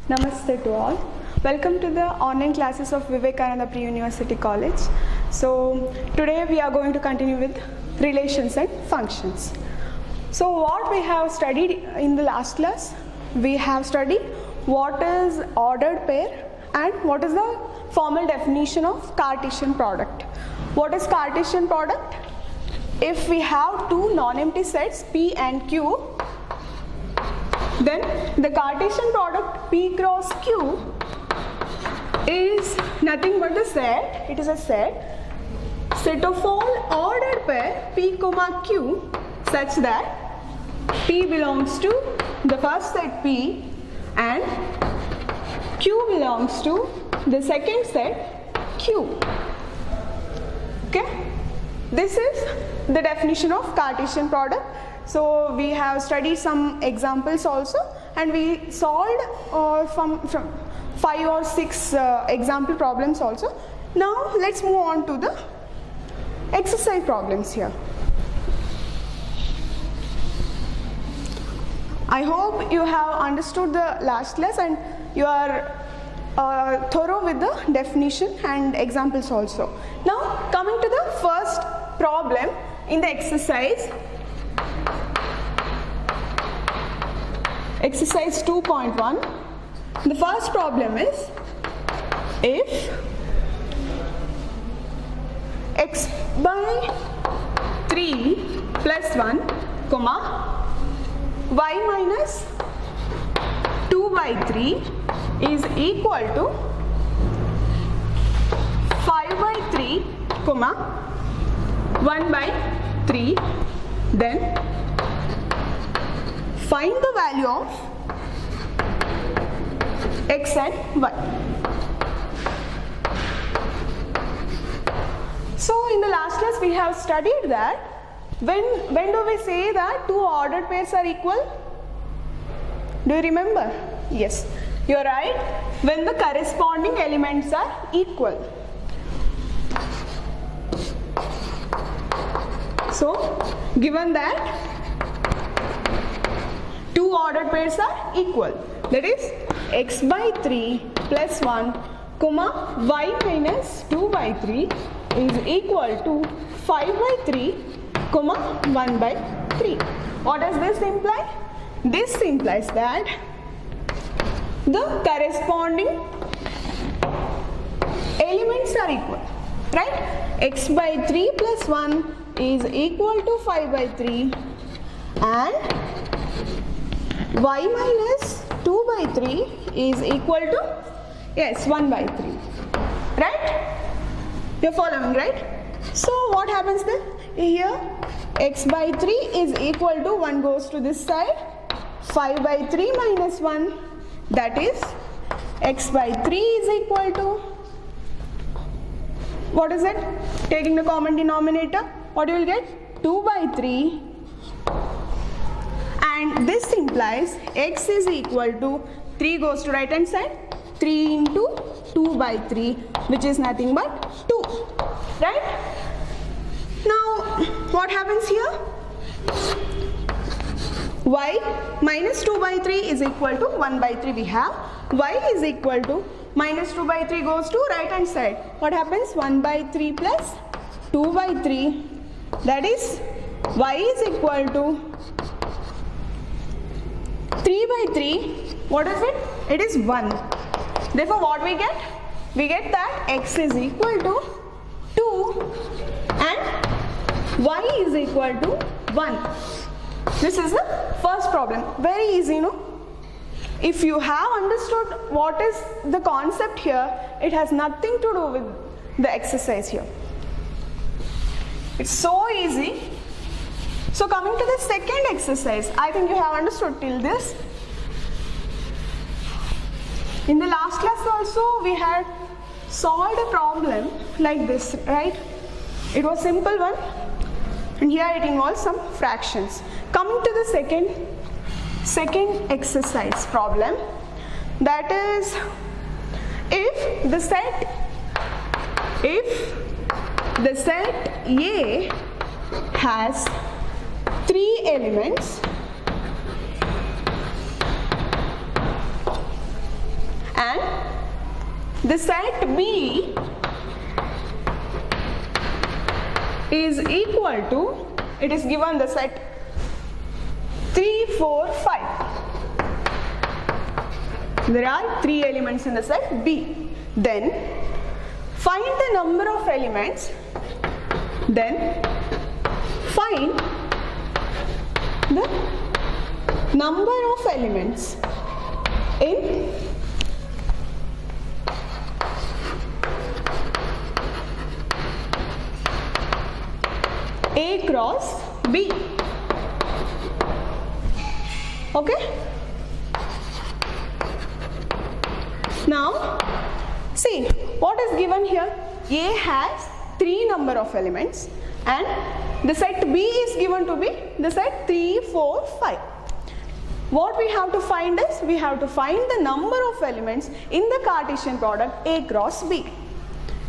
Namaste to all. Welcome to the online classes of Vivekananda Pre-University College. So today we are going to continue with relations and functions. So what we have studied in the last class, we have studied what is ordered pair and what is the formal definition of Cartesian product. What is Cartesian product? If we have two non-empty sets P and Q, then the Cartesian product P cross Q is nothing but a set. It is a set of all ordered pair P comma Q such that P belongs to the first set P and Q belongs to the second set Q. Okay? This is the definition of Cartesian product. So we have studied some examples also, and we solved from 5 or 6 example problems also. Now let's move on to the exercise problems here. I hope you have understood the last class and you are thorough with the definition and examples also. Now coming to the first problem in the exercise 2.1. The first problem is if x by 3 plus 1 comma y minus 2 by 3 is equal to 5 by 3 comma 1 by 3, then find the value of x and y. So in the last class we have studied that when do we say that two ordered pairs are equal? Do you remember? Yes, you are right. When the corresponding elements are equal. So given that two ordered pairs are equal, that is x by 3 plus 1 comma y minus 2 by 3 is equal to 5 by 3 comma 1 by 3. What does this imply? This implies that the corresponding elements are equal, right? X by 3 plus 1 is equal to 5 by 3 and y minus 2 by 3 is equal to, yes, 1 by 3, right? You're following, right? So what happens then? Here x by 3 is equal to 1 goes to this side, 5 by 3 minus 1, that is x by 3 is equal to, what is it? Taking the common denominator, what you will get? 2 by 3. And this implies x is equal to 3 goes to right hand side, 3 into 2 by 3, which is nothing but 2, right? Now what happens here? Y minus 2 by 3 is equal to 1 by 3 we have. Y is equal to minus 2 by 3 goes to right hand side. What happens? 1 by 3 plus 2 by 3, that is y is equal to 3 by 3, what is it? It is 1. Therefore what we get? We get that x is equal to 2 and y is equal to 1. This is the first problem. Very easy, no? If you have understood what is the concept here, it has nothing to do with the exercise here. It's so easy. So coming to the second exercise, I think you have understood till this. In the last class also we had solved a problem like this, right? It was simple one and here it involves some fractions. Coming to the second exercise problem, that is if the set A has 3 elements the set B is equal to, it is given the set 3, 4, 5. There are 3 elements in the set B. Then find the number of elements. Then find the number of elements in A cross B. Okay? Now, see what is given here. A has 3 number of elements and the set B is given to be the set 3, 4, 5. What we have to find is, we have to find the number of elements in the Cartesian product A cross B.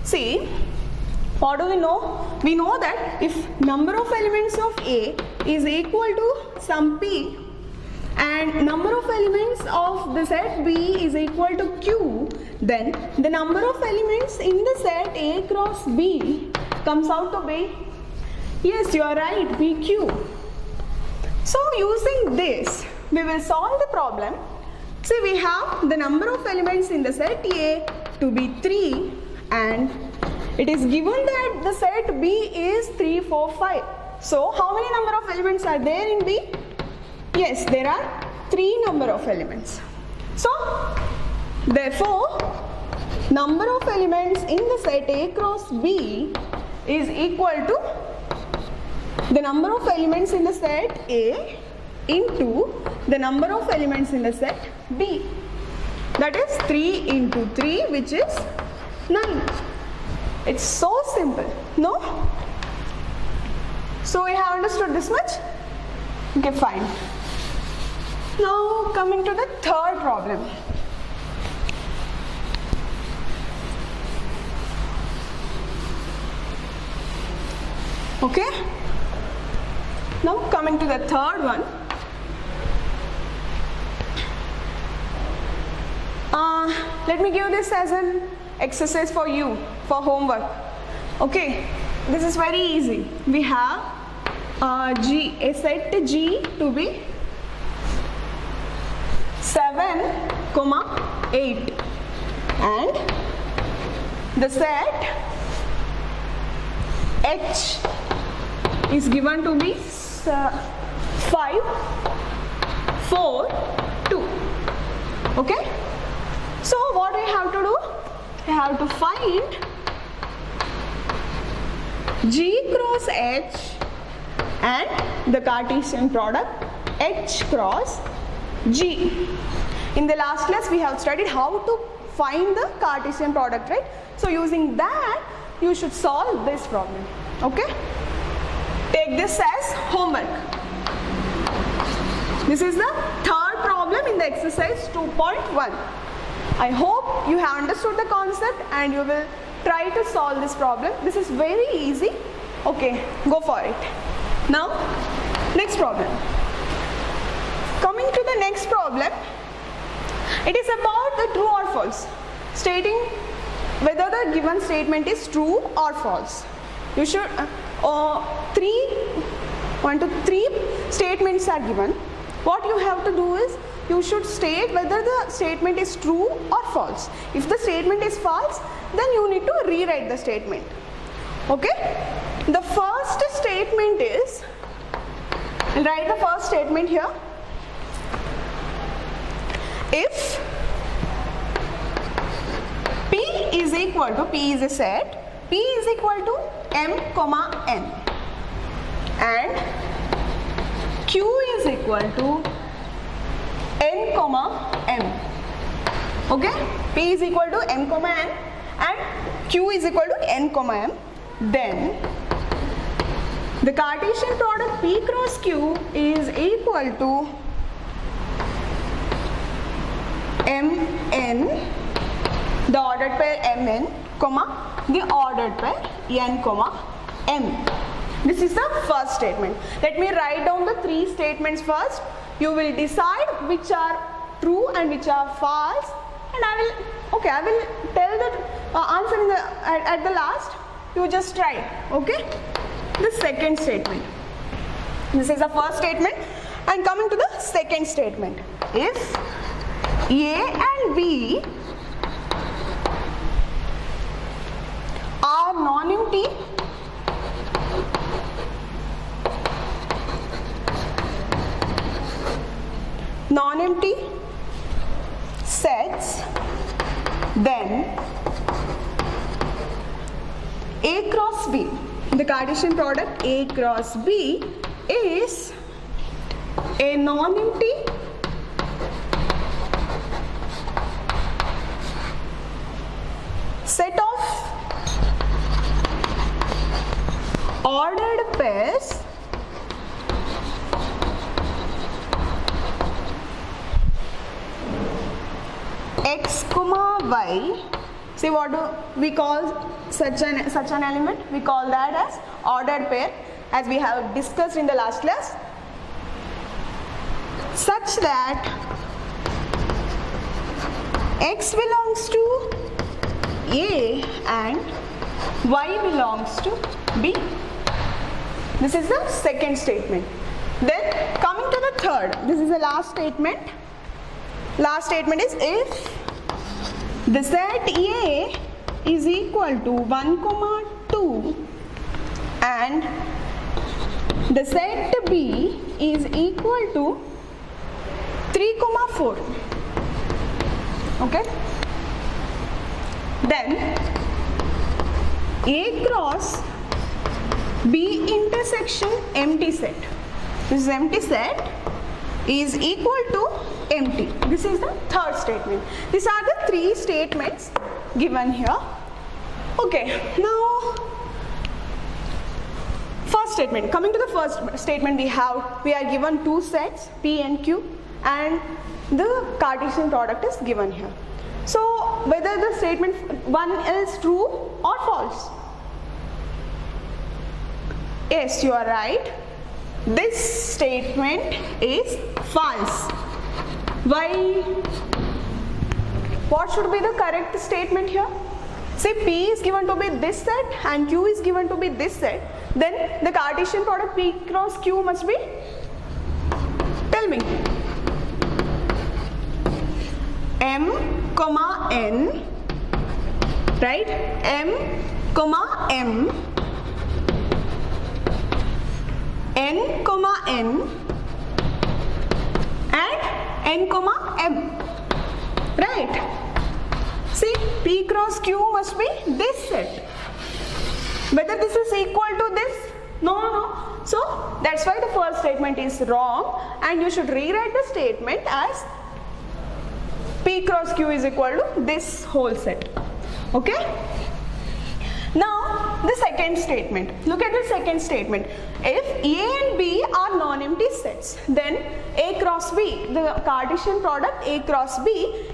See, what do we know? We know that if number of elements of A is equal to some P and number of elements of the set B is equal to Q, then the number of elements in the set A cross B comes out to be, yes, you are right, PQ. So using this, we will solve the problem. See, we have the number of elements in the set A to be 3 and it is given that the set B is 3, 4, 5. So how many number of elements are there in B? Yes, there are 3 number of elements. So therefore, number of elements in the set A cross B is equal to the number of elements in the set A into the number of elements in the set B. That is 3 into 3, which is 9. It's so simple, no? So we have understood this much? Okay, fine. Now coming to the third problem. Okay? Now coming to the third one. Let me give this as an exercise for you, for homework. Okay, this is very easy. We have a set G to be 7, 8 and the set H is given to be 5, 4, 2. Okay? So what we have to do? We have to find G cross H and the Cartesian product H cross G. In the last class we have studied how to find the Cartesian product, right? So using that you should solve this problem. Okay? Take this as homework. This is the third problem in the exercise 2.1. I hope you have understood the concept and you will try to solve this problem. This is very easy. Okay, go for it. Now, next problem. Coming to the next problem, it is about the true or false, stating whether the given statement is true or false. You should, 1 to 3 statements are given. What you have to do is, you should state whether the statement is true or false. If the statement is false, then you need to rewrite the statement. Okay? The first statement is, I'll write the first statement here. If P is equal to, P is a set, P is equal to M, N and Q is equal to N, M. Okay? P is equal to M, N and Q is equal to N, M. Then the Cartesian product P cross Q is equal to Mn, the ordered pair Mn, the ordered pair N, M. This is the first statement. Let me write down the 3 statements first. You will decide which are true and which are false and I will tell the answer in the at the last. You just try, okay? The second statement. This is the first statement, and coming to the second statement. If A and B are non-empty, sets, then A cross B, the Cartesian product A cross B is a non-empty set of ordered pairs x comma y. See, what do we call such an element? We call that as ordered pair, as we have discussed in the last class, such that x belongs to A and y belongs to B. This is the second statement. Then coming to the third, this is the last statement. Last statement is if the set A is equal to 1, 2 and the set B is equal to 3, 4. Okay? Then A cross B intersection empty set. This is empty set is equal to empty. This is the third statement. These are the three statements given here. Okay, now first statement. Coming to the first statement, we are given two sets P and Q, and the Cartesian product is given here. So whether the statement one is true or false? Yes, you are right. This statement is false. Why? What should be the correct statement here? Say P is given to be this set and Q is given to be this set. Then the Cartesian product P cross Q must be? Tell me. M comma N, right? M comma M, N comma N, and N comma M, right? See, P cross Q must be this set. Whether this is equal to this? No. So that's why the first statement is wrong, and you should rewrite the statement as P cross Q is equal to this whole set. Okay? Now the second statement. Look at the second statement. If A and B are non-empty sets, then A cross B, the Cartesian product A cross B,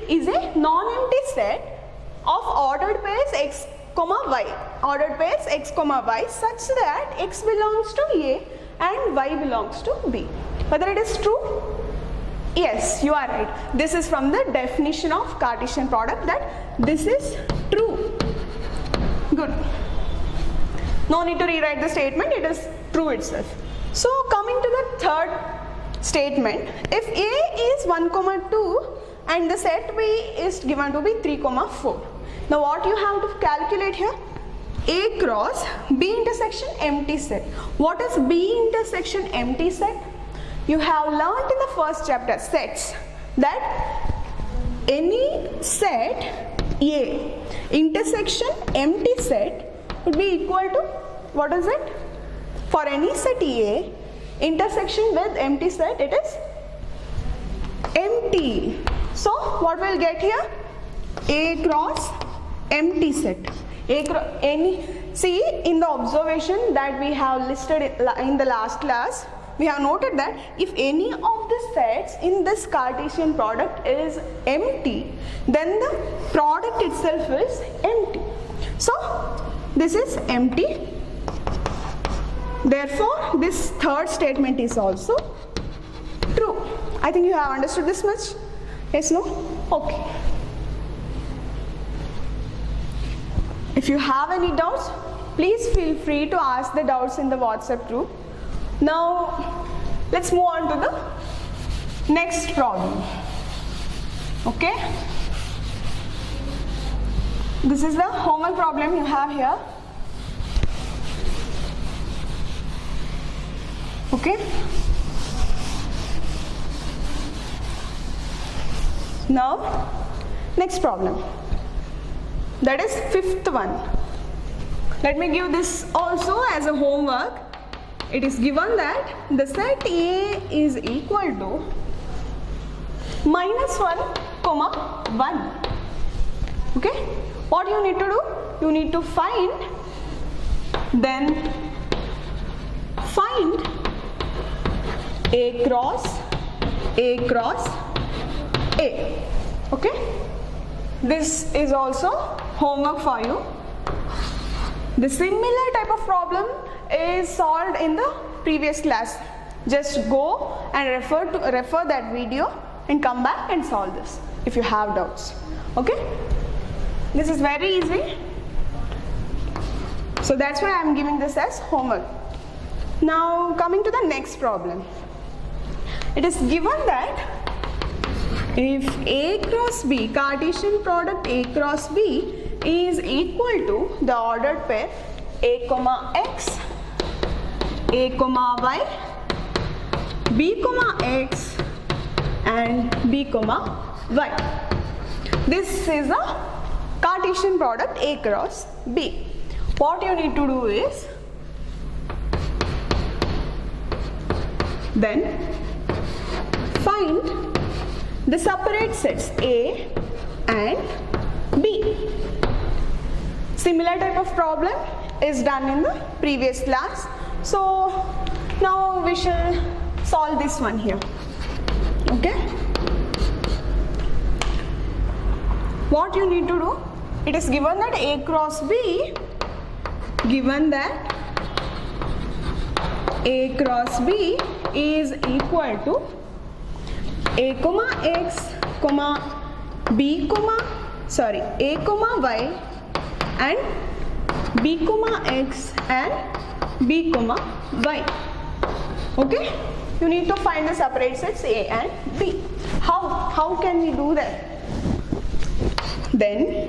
is a non-empty set of ordered pairs x comma y. Ordered pairs x comma y such that x belongs to A and y belongs to B. Whether it is true? Yes, you are right. This is from the definition of Cartesian product that this is true. Good. No need to rewrite the statement, it is true itself. So coming to the third statement, if A is 1, 2 and the set B is given to be 3, 4. Now what you have to calculate here? A cross B intersection empty set. What is B intersection empty set? You have learnt in the first chapter sets that any set A intersection empty set would be equal to, what is it? For any set A intersection with empty set, it is empty. So what we'll get here? A cross empty set. See, in the observation that we have listed in the last class, we have noted that if any of the sets in this Cartesian product is empty, then the product itself is empty. So this is empty. Therefore, this third statement is also true. I think you have understood this much. Yes, no? Okay. If you have any doubts, please feel free to ask the doubts in the WhatsApp group. Now let's move on to the next problem. Okay, this is the homework problem you have here. Okay, now next problem, that is fifth one. Let me give this also as a homework. It is given that the set A is equal to -1, 1. Okay, what you need to do? You need to find A cross A. Okay, this is also homework for you. The similar type of problem is solved in the previous class. Just go and refer that video and come back and solve this if you have doubts. Okay, this is very easy, so that's why I am giving this as homework. Now coming to the next problem, it is given that if A cross B, Cartesian product A cross B is equal to the ordered pair A comma X, A comma Y, B comma X and B comma Y. This is a Cartesian product A cross B. What you need to do is then find the separate sets A and B. Similar type of problem is done in the previous class. So now we shall solve this one here. Okay, what you need to do, it is given that A cross B, A cross B is equal to A comma X comma B comma A comma Y and B comma X and B comma Y. Okay, you need to find the separate sets A and B. How can we do that? Then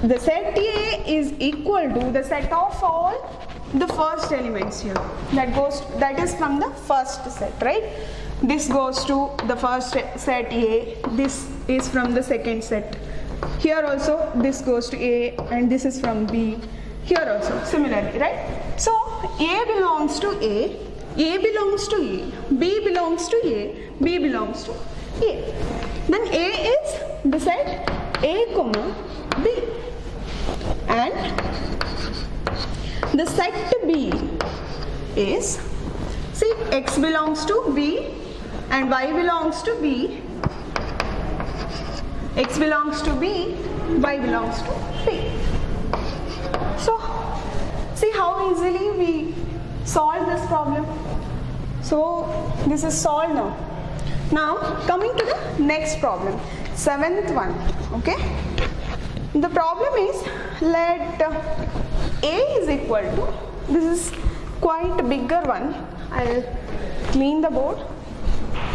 the set A is equal to the set of all the first elements here. That is from the first set, right? This goes to the first set A, this is from the second set. Here also this goes to A and this is from B. Here also similarly, right? So A belongs to A belongs to A, B belongs to A, B belongs to A. Then A is the set A comma B and the set B is, see, X belongs to B and Y belongs to B, X belongs to B, Y belongs to B. So see how easily we solve this problem. So this is solved now. Now coming to the next problem, seventh one. Okay, the problem is, let A is equal to, this is quite a bigger one, I'll clean the board.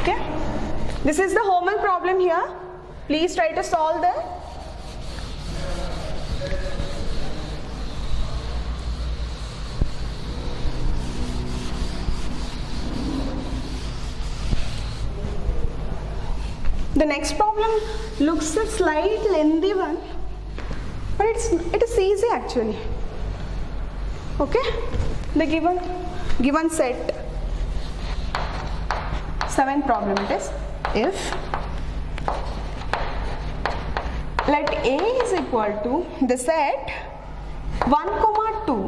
Okay, this is the homework problem here. Please try to solve that. The next problem looks a slight lengthy one, but it is easy actually. Okay, the given set, seventh problem it is, if let A is equal to the set 1, 2,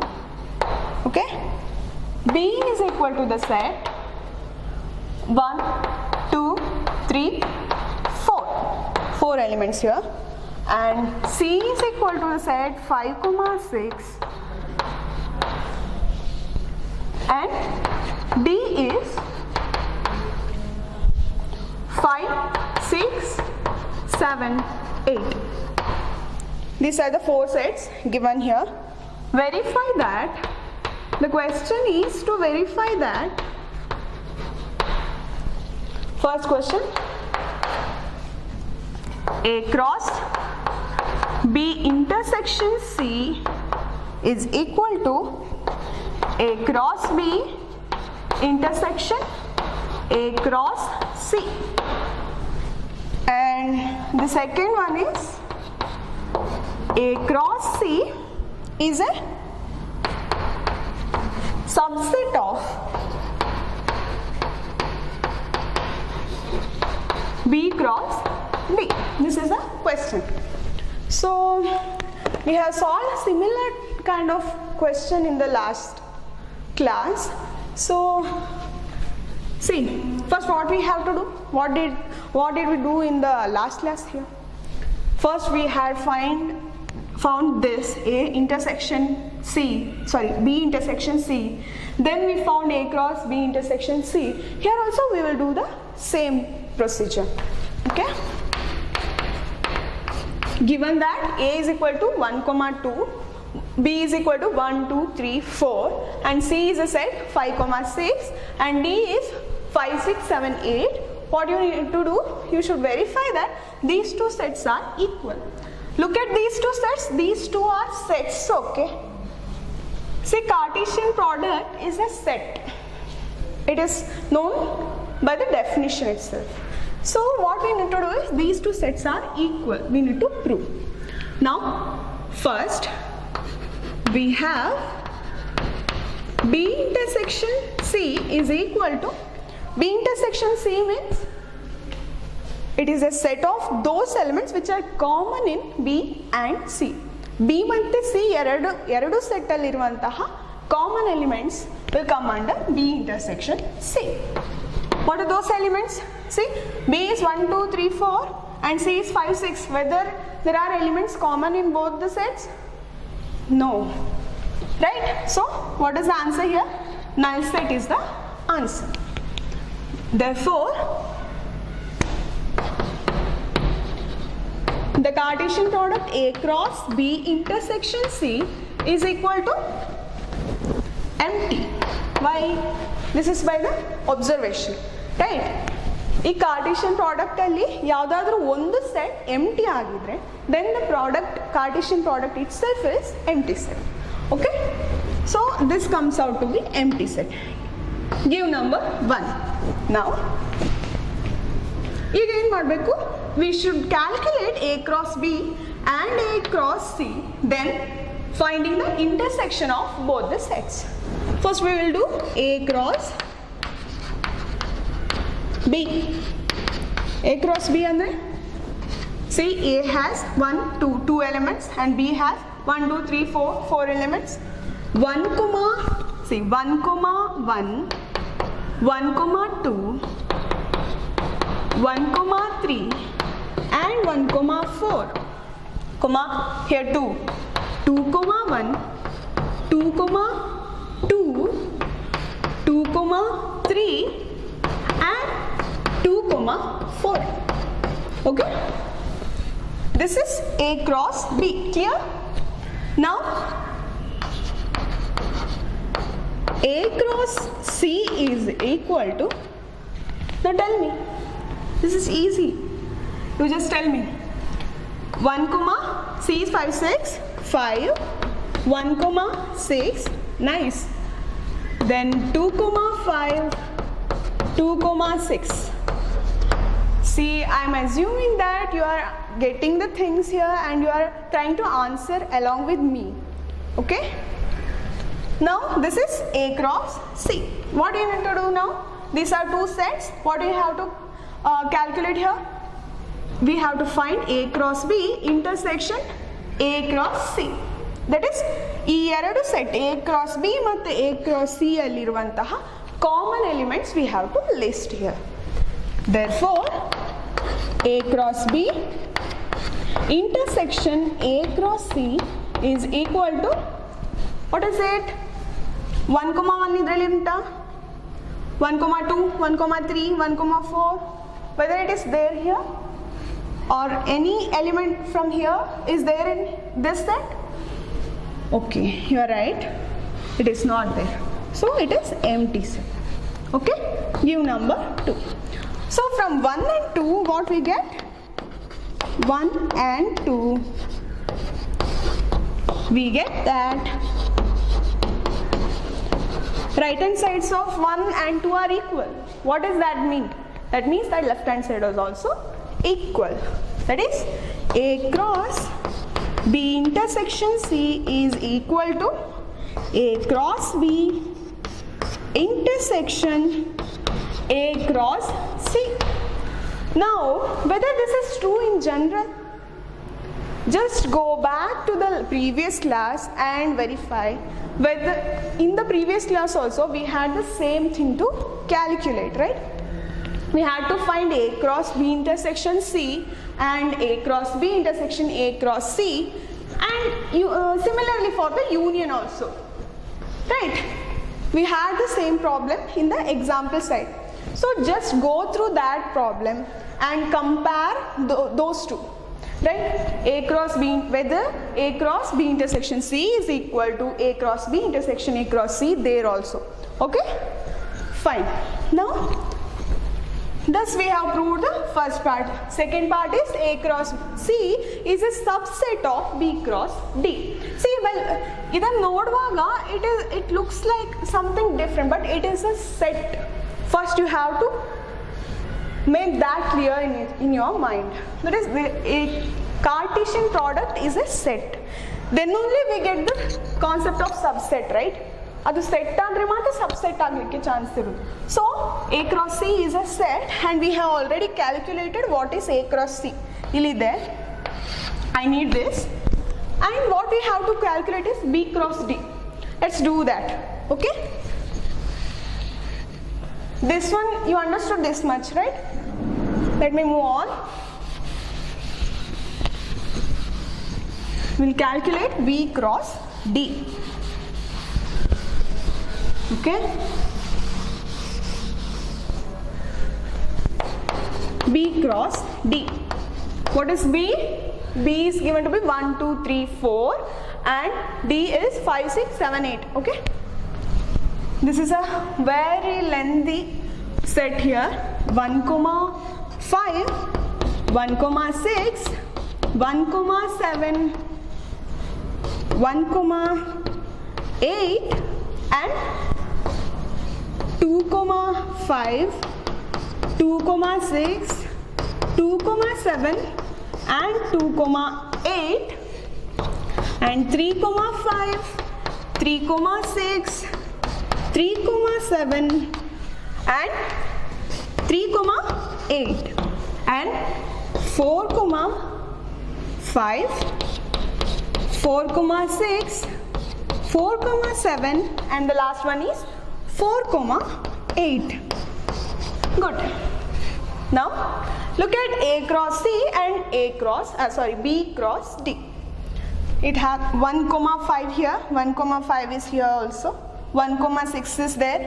okay, B is equal to the set 1, 2, 3, 4 elements here, and C is equal to the set 5, 6 and D is 5, 6, 7, 8. These are the 4 sets given here. Verify that. The question is to verify that. First question. A cross B intersection C is equal to A cross B intersection A cross C. And the second one is A cross C is a subset of B cross D. This is a question. So we have solved a similar kind of question in the last class. So see, first what we have to do, what did we do in the last class here? First we had found this A intersection C, B intersection C. Then we found A cross B intersection C. Here also we will do the same procedure. Okay. Given that A is equal to 1, 2, B is equal to 1, 2, 3, 4, and C is a set 5, 6, and D is 5, 6, 7, 8. What you need to do? You should verify that these two sets are equal. Look at these two sets. These two are sets. Okay. See, Cartesian product is a set. It is known by the definition itself. So what we need to do is these two sets are equal. We need to prove. Now, first we have B intersection C is equal to, B intersection C means it is a set of those elements which are common in B and C. B ಮತ್ತು C ಎರಡು set ಅಲ್ಲಿ ಇರುವಂತಹ common elements will come under B intersection C. What are those elements? See, B is 1, 2, 3, 4 and C is 5, 6. Whether there are elements common in both the sets? No. Right? So, what is the answer here? Null set is the answer. Therefore, the Cartesian product A cross B intersection C is equal to empty. Why? This is by the observation. Right? ಈ Cartesian product ಅಲ್ಲಿ ಯಾವುದಾದ್ರೂ ಒಂದು set empty ಆಗಿದ್ರೆ then the product Cartesian product itself is empty set. Okay, so this comes out to be empty set. Give number 1. ನಾವು ಈಗ ಏನು ಮಾಡಬೇಕು? We should calculate A cross B and A cross C, then finding the intersection of both the sets. First we will do A cross B. A cross B andre, see, A has 1, 2 elements and B has 1, 2, 3, 4 elements. 1, 1, 1, 2, 1, 3 and 1, 4. Here 2, 2, 1, 2, 2, 2, 3 and 2, 4. Okay, this is A cross B. Clear? Now A cross C is equal to, now tell me, this is easy, you just tell me. 1, C is 5, 6, 5, 1, 6, nice. Then 2, 5, 2, 6. See, I am assuming that you are getting the things here and you are trying to answer along with me. Okay? Now, this is A cross C. What do you need to do now? These are two sets. What do you have to calculate here? We have to find A cross B intersection A cross C. That is, ಈ ಎರಡು set A cross B ಮತ್ತು A cross C ಅಲ್ಲಿರುವಂತಹ common elements we have to list here. Therefore, A cross B intersection A cross C is equal to, what is it? 1, 1 ಇದರಲ್ಲಿ ಉಂಟಾ? 1, 2, 1, 3, 1, 4. Whether it is there here? or any element from here is there in this set? Okay, you are right. It is not there. So it is empty set. Okay, give number 2. So from 1 and 2, what we get? 1 and 2. We get that right hand sides of 1 and 2 are equal. What does that mean? That means that left hand side is also equal. That is, A cross B intersection C is equal to A cross B intersection A cross C. Now, whether this is true in general, just go back to the previous class and verify whether in the previous class also we had the same thing to calculate, right? We had to find A cross B intersection C and A cross B intersection A cross C, and similarly for the union also, right? We had the same problem in the example side. So just go through that problem and compare those two, right? A cross B, whether A cross B intersection C is equal to A cross B intersection A cross C there also. Okay, fine. Now thus we have proved the first part. Second part is A cross C is a subset of B cross D. See, well, idan noduvaga it looks like something different, but it is a set. First you have to make that clear in your mind. That is, a Cartesian product is a set. Then only we get the concept of subset, right? ಅದು set ಆದರೆ ಮಾತ್ರ subset ಆಗಲಿಕ್ಕೆ chance ಇರುತ್ತೆ. So A cross C is a set and we have already calculated what is A cross C. ಇಲ್ಲಿದೆ, I need this, and what we have to calculate is B cross D. Let's do that. Okay, this one you understood this much, right? Let me move on. We'll calculate B cross D. Okay, B cross D. What is B? B is given to be 1, 2, 3, 4 and D is 5, 6, 7, 8. Okay, this is a very lengthy set here. 1, 5, 1, 6, 1, 7, 1, 8 and 2, 5, 2, 6, 2, 7 and 2, 8 and 3, 5, 3, 6, 3, 7 and 3, 8 and 4, 5, 4, 6, 4, 7 and the last one is 4, 8. Good. Now look at A cross C and B cross D. It has 1, 5 here, 1, 5 is here also, 1, 6 is there,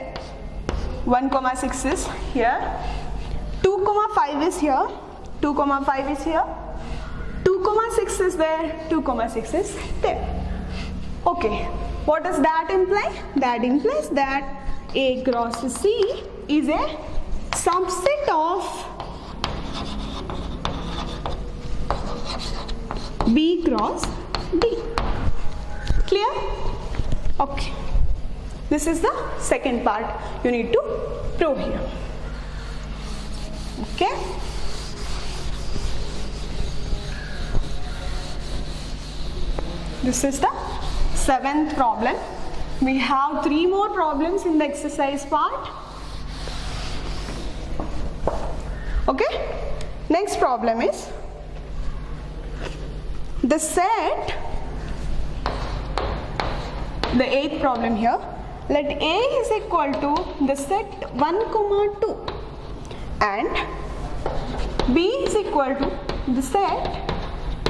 1, 6 is here, 2, 5 is here, 2, 5 is here, 2, 6 is there, 2, 6 is there. Okay, what does that imply? That implies that A cross C is a subset of B cross D. Clear? Okay, this is the second part you need to prove here. Okay, this is the 7th problem. We have 3 more problems in the exercise part. Okay, next problem is the set, the 8th problem here. Let A is equal to the set 1, 2 and B is equal to the set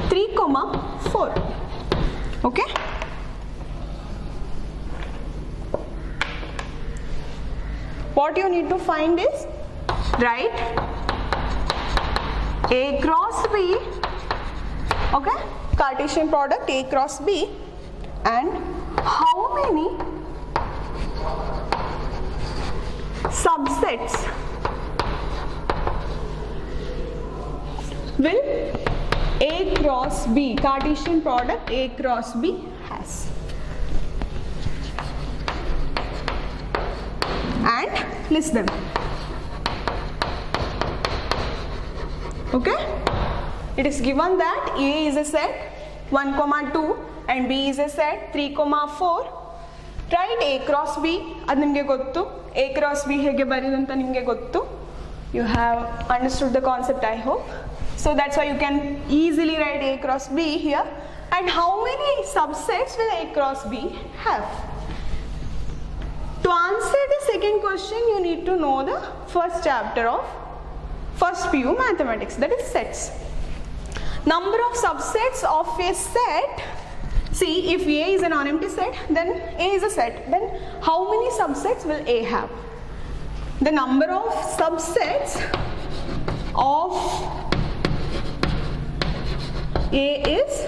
3, 4. Okay, what you need to find is, write A cross B, okay, Cartesian product A cross B, and how many subsets will A cross B, Cartesian product A cross B has. And list them. Okay, it is given that A is a set 1, 2 and B is a set 3, 4. Write A cross B. Adu nimge gottu. A cross B hege baridanta nimge gottu. You have understood the concept, I hope. So that's why you can easily write A cross B here. And how many subsets will A cross B have? To answer the second question, you need to know the first chapter of first PU mathematics, that is sets. Number of subsets of a set. See, if A is a non-empty set, then A is a set. Then how many subsets will A have? The number of subsets of A is,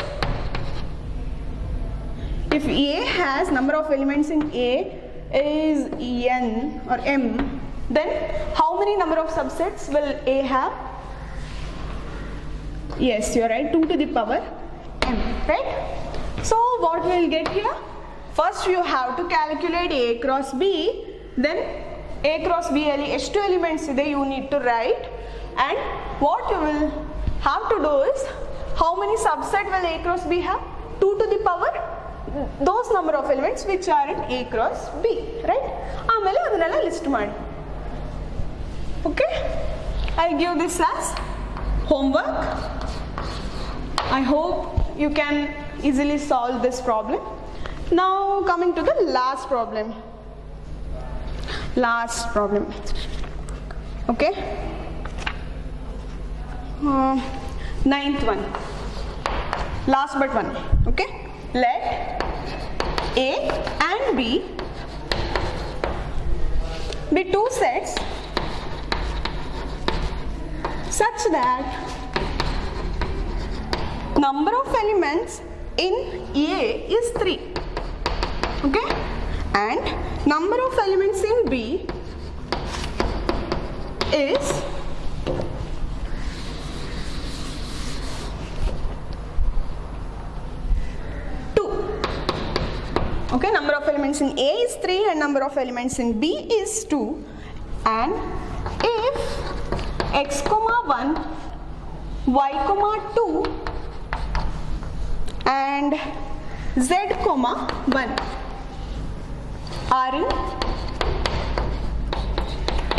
if A has number of elements in A is n or m, then how many number of subsets will A have? Yes, you are right, 2 to the power m, right? So what we will get here? First you have to calculate A cross B, then A cross B ಎಷ್ಟು elements ಇದೆ you need to write, and what you will have to do is, how many subset will A cross B have? 2 to the power those number of elements which are in A cross B, right? ಆಮೇಲೆ ಅದನ್ನೆಲ್ಲ list ಮಾಡಿ. Okay, I'll give this as homework. I hope you can easily solve this problem. Now coming to the last problem. Okay, ninth one, last but one. Okay, let A and B be two sets such that number of elements in A is 3, okay, and number of elements in B is 2. Okay, number of elements in A is 3 and number of elements in B is 2, and if x comma 1, y comma 2 and z comma 1 are in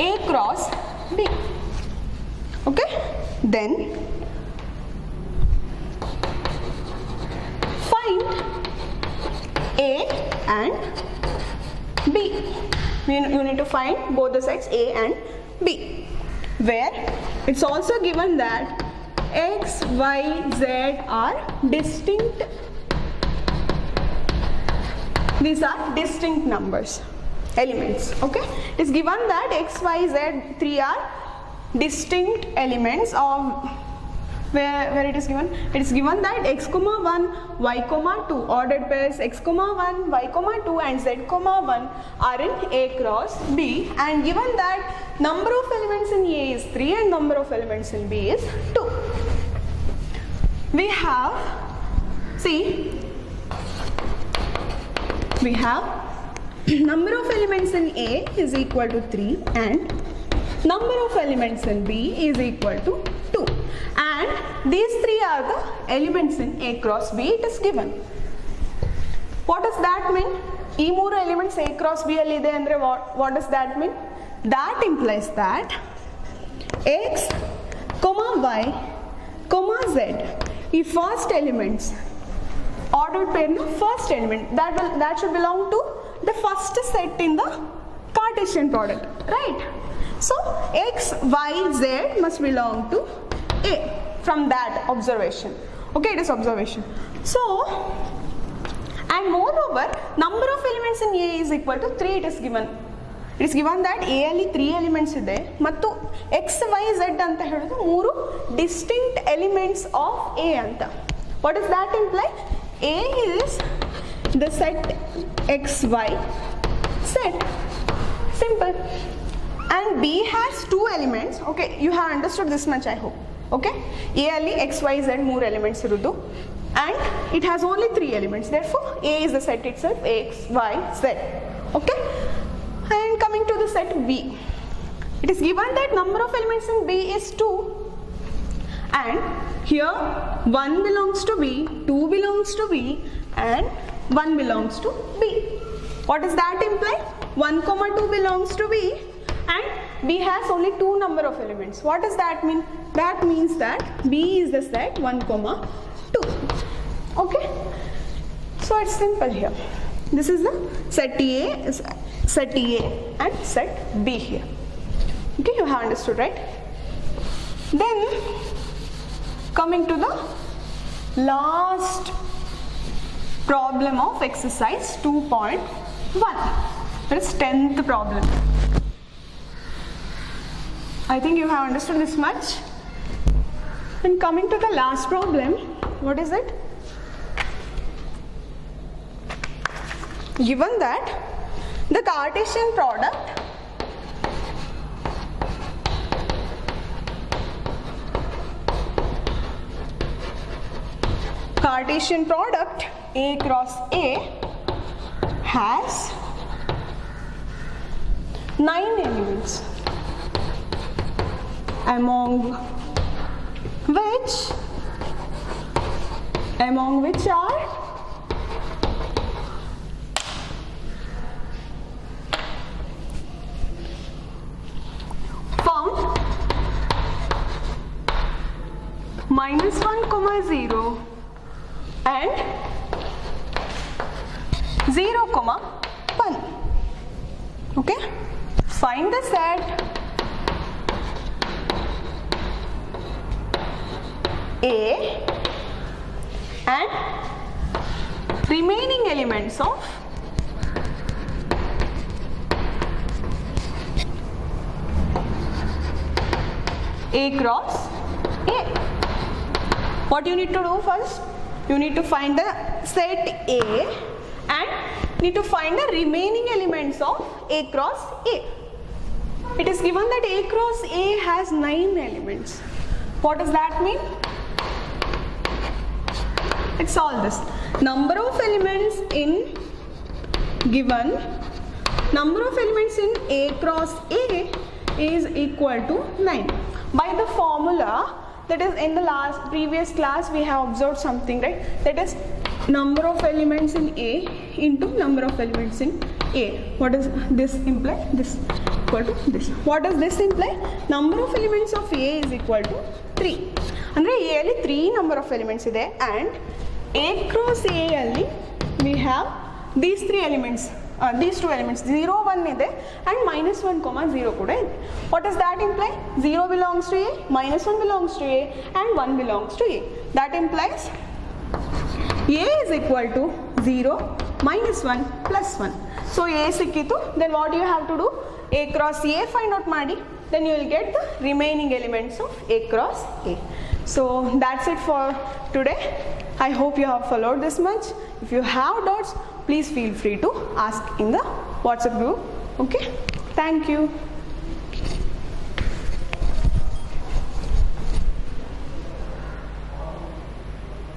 A cross B, okay, then find A and B. You need to find both the sets A and B, where it's also given that x, y, z are distinct. These are distinct numbers, elements, okay. It's given that x, y, z 3 are distinct elements of, where it is given? It is given that x comma 1, y comma 2, ordered pairs x comma 1, y comma 2 and z comma 1 are in A cross B, and given that number of elements in A is 3 and number of elements in B is 2. We have, see, we have number of elements in A is equal to 3 and number of elements in B is equal to 2, and these 3 are the elements in A cross B. It is given. What does that mean? ಈ ಮೂರು elements A cross B ಅಲ್ಲಿ ಇದೆ ಅಂದ್ರೆ what does that mean? That implies that x, y, z, ಈ first elements, ordered pair na first element, that should belong to the first set in the Cartesian product, right? So x, y, z must belong to A from that observation. Okay, it is observation. So, and moreover, number of elements in A is equal to 3, it is given. It is given that A ಅಲ್ಲಿ 3 elements ಇದೆ ಮತ್ತು X Y Z ಅಂತ ಹೇಳೋದು 3 distinct elements of A ಅಂತ. What is that imply? A is the set X Y set. Simple. And B has 2 elements. Okay, you have understood this much, I hope. Okay, A alli x y z 3 elements irudu and it has only 3 elements, therefore A is the set itself, x y z. Okay, and coming to the set B, it is given that number of elements in B is 2 and here 1 belongs to B, 2 belongs to B and 1 belongs to B. What does that imply? 1, 2 belongs to B and B has only 2 number of elements. What does that mean? That means that B is the set 1, 2. Okay, so it's simple here. This is the set A and set B here. Okay, you have understood, right? Then coming to the last problem of exercise 2.1. That is 10th problem. I think you have understood this much. And coming to the last problem, what is it? Given that the Cartesian product A cross A has 9 elements, among which are found -1, 0 and 0, 1. Okay, find the set A and remaining elements of A cross A. What you need to do first? You need to find the set A and need to find the remaining elements of A cross A. It is given that A cross A has 9 elements. What does that mean? Let's solve this. Number of elements in A cross A is equal to 9. By the formula, that is in the previous class we have observed something, right? That is number of elements in A into number of elements in A. What does this imply? This equal to this. What does this imply? Number of elements of A is equal to 3. Andre A alli 3 number of elements ide and A cross A alli we have these 3 elements, these 2 elements 0, 1 ide and -1, 0 kuda ide. What does that imply? 0 belongs to A, -1 belongs to A and 1 belongs to A. That implies A is equal to 0, -1 plus 1. So A sikkitu, then what you have to do? A cross A find out ಮಾಡಿ, then you will get the remaining elements of A cross A. So that's it for today. I hope you have followed this much. If you have doubts, please feel free to ask in the WhatsApp group. Okay, thank you.